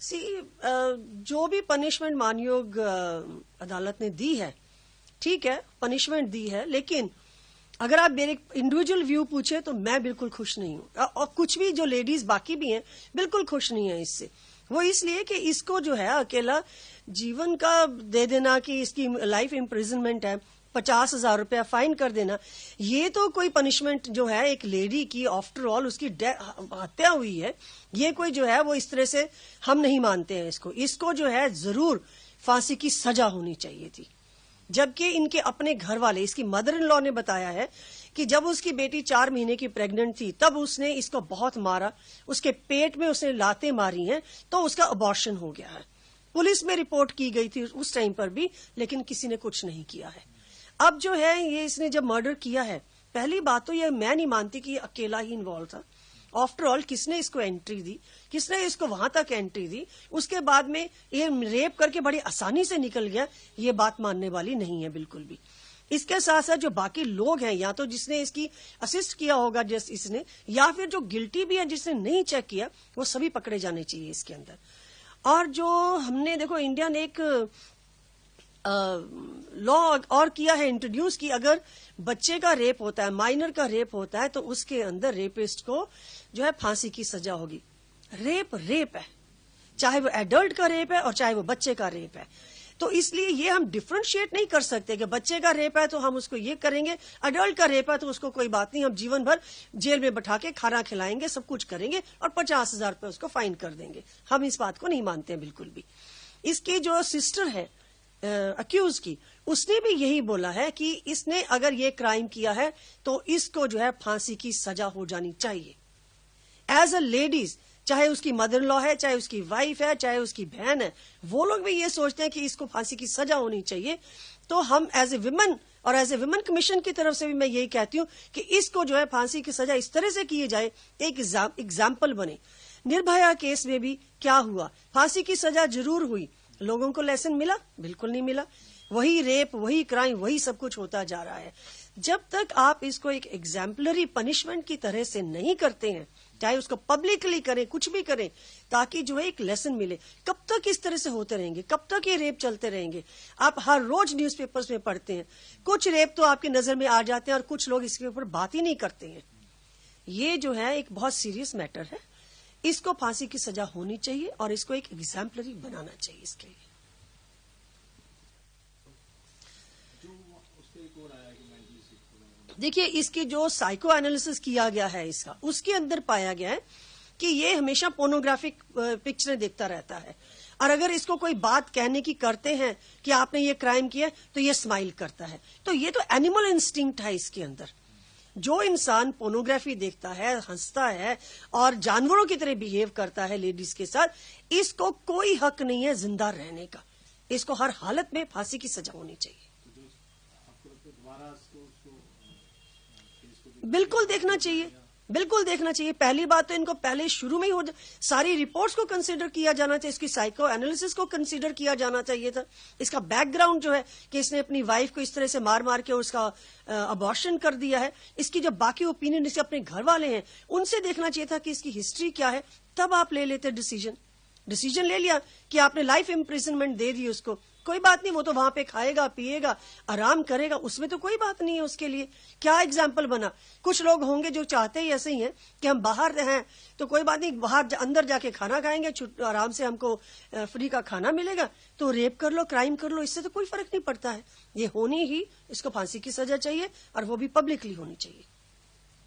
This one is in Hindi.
सी जो भी पनिशमेंट मानयोग अदालत ने दी है, ठीक है, पनिशमेंट दी है, लेकिन अगर आप मेरे इंडिविजुअल व्यू पूछे तो मैं बिल्कुल खुश नहीं हूं, और कुछ भी जो लेडीज बाकी भी हैं बिल्कुल खुश नहीं है इससे। वो इसलिए कि इसको जो है अकेला जीवन का दे देना कि इसकी लाइफ इम्प्रिजनमेंट है, 50,000 रुपया फाइन कर देना, ये तो कोई पनिशमेंट जो है एक लेडी की, आफ्टर ऑल उसकी हत्या हुई है, ये कोई जो है वो इस तरह से हम नहीं मानते हैं इसको जो है जरूर फांसी की सजा होनी चाहिए थी। जबकि इनके अपने घर वाले, इसकी मदर इन लॉ ने बताया है कि जब उसकी बेटी 4 महीने की प्रेग्नेंट थी तब उसने इसको बहुत मारा, उसके पेट में उसने लातें मारी हैं, तो उसका अबॉर्शन हो गया है। पुलिस में रिपोर्ट की गई थी उस टाइम पर भी, लेकिन किसी ने कुछ नहीं किया है। अब जो है ये इसने जब मर्डर किया है, पहली बात तो ये मैं नहीं मानती कि ये अकेला ही इन्वॉल्व था। आफ्टर ऑल किसने इसको एंट्री दी, किसने इसको वहां तक एंट्री दी, उसके बाद में ये रेप करके बड़ी आसानी से निकल गया, ये बात मानने वाली नहीं है बिल्कुल भी। इसके साथ साथ जो बाकी लोग हैं, या तो जिसने इसकी असिस्ट किया होगा जैसे इसने, या फिर जो गिल्टी भी है जिसने नहीं चेक किया, वो सभी पकड़े जाने चाहिए इसके अंदर। और जो हमने देखो इंडिया ने एक लॉ और किया है इंट्रोड्यूस की, अगर बच्चे का रेप होता है, माइनर का रेप होता है, तो उसके अंदर रेपिस्ट को जो है फांसी की सजा होगी। रेप है, चाहे वो एडल्ट का रेप है और चाहे वो बच्चे का रेप है। तो इसलिए ये हम डिफरेंशिएट नहीं कर सकते कि बच्चे का रेप है तो हम उसको ये करेंगे, एडल्ट का रेप है तो उसको कोई बात नहीं, हम जीवन भर जेल में बैठा के खाना खिलाएंगे, सब कुछ करेंगे और 50,000 रुपये उसको फाइन कर देंगे। हम इस बात को नहीं मानते हैं बिल्कुल भी। इसकी जो सिस्टर है अक्यूज की, उसने भी यही बोला है कि इसने अगर ये क्राइम किया है तो इसको जो है फांसी की सजा हो जानी चाहिए। एज अ लेडीज, चाहे उसकी मदर इन लॉ है, चाहे उसकी वाइफ है, चाहे उसकी बहन है, वो लोग भी ये सोचते हैं कि इसको फांसी की सजा होनी चाहिए। तो हम एज ए विमेन और एज ए विमेन कमीशन की तरफ से भी मैं यही कहती हूँ कि इसको जो है फांसी की सजा इस तरह से की जाए, एक एग्जाम्पल बने। निर्भया केस में भी क्या हुआ, फांसी की सजा जरूर हुई, लोगों को लेसन मिला? बिल्कुल नहीं मिला। वही रेप, वही क्राइम, वही सब कुछ होता जा रहा है। जब तक आप इसको एक एग्जाम्पलरी पनिशमेंट की तरह से नहीं करते हैं, चाहे उसको पब्लिकली करें, कुछ भी करें, ताकि जो है एक लेसन मिले, कब तक इस तरह से होते रहेंगे, कब तक ये रेप चलते रहेंगे? आप हर रोज न्यूज़पेपर्स में पढ़ते हैं, कुछ रेप तो आपकी नजर में आ जाते हैं और कुछ लोग इसके ऊपर बात ही नहीं करते हैं। ये जो है एक बहुत सीरियस मैटर है, इसको फांसी की सजा होनी चाहिए और इसको एक एग्जाम्पलरी बनाना चाहिए इसके लिए। देखिए, इसकी जो साइको एनालिसिस किया गया है इसका, उसके अंदर पाया गया है कि ये हमेशा पोर्नोग्राफिक पिक्चरें देखता रहता है, और अगर इसको कोई बात कहने की करते हैं कि आपने ये क्राइम किया, तो ये स्माइल करता है। तो ये तो एनिमल इंस्टिंक्ट है इसके अंदर। जो इंसान पोर्नोग्राफी देखता है, हंसता है और जानवरों की तरह बिहेव करता है लेडीज के साथ, इसको कोई हक नहीं है जिंदा रहने का। इसको हर हालत में फांसी की सजा होनी चाहिए। बिल्कुल देखना चाहिए, बिल्कुल देखना चाहिए। पहली बात तो इनको पहले शुरू में ही सारी रिपोर्ट्स को कंसीडर किया जाना चाहिए, इसकी साइको एनालिसिस को कंसीडर किया जाना चाहिए था। इसका बैकग्राउंड जो है कि इसने अपनी वाइफ को इस तरह से मार मार के उसका अबॉर्शन कर दिया है, इसकी जो बाकी ओपिनियन इसके अपने घर वाले हैं उनसे देखना चाहिए था कि इसकी हिस्ट्री क्या है, तब आप ले लेते डिसीजन ले लिया कि आपने लाइफ इम्प्रिजनमेंट दे दी उसको, कोई बात नहीं, वो तो वहां पे खाएगा पिएगा आराम करेगा, उसमें तो कोई बात नहीं है उसके लिए। क्या एग्जाम्पल बना? कुछ लोग होंगे जो चाहते ही ऐसे ही हैं कि हम बाहर हैं तो कोई बात नहीं, बाहर अंदर जाके खाना खाएंगे, आराम से हमको फ्री का खाना मिलेगा, तो रेप कर लो, क्राइम कर लो, इससे तो कोई फर्क नहीं पड़ता है। ये होनी ही, इसको फांसी की सजा चाहिए और वो भी पब्लिकली होनी चाहिए।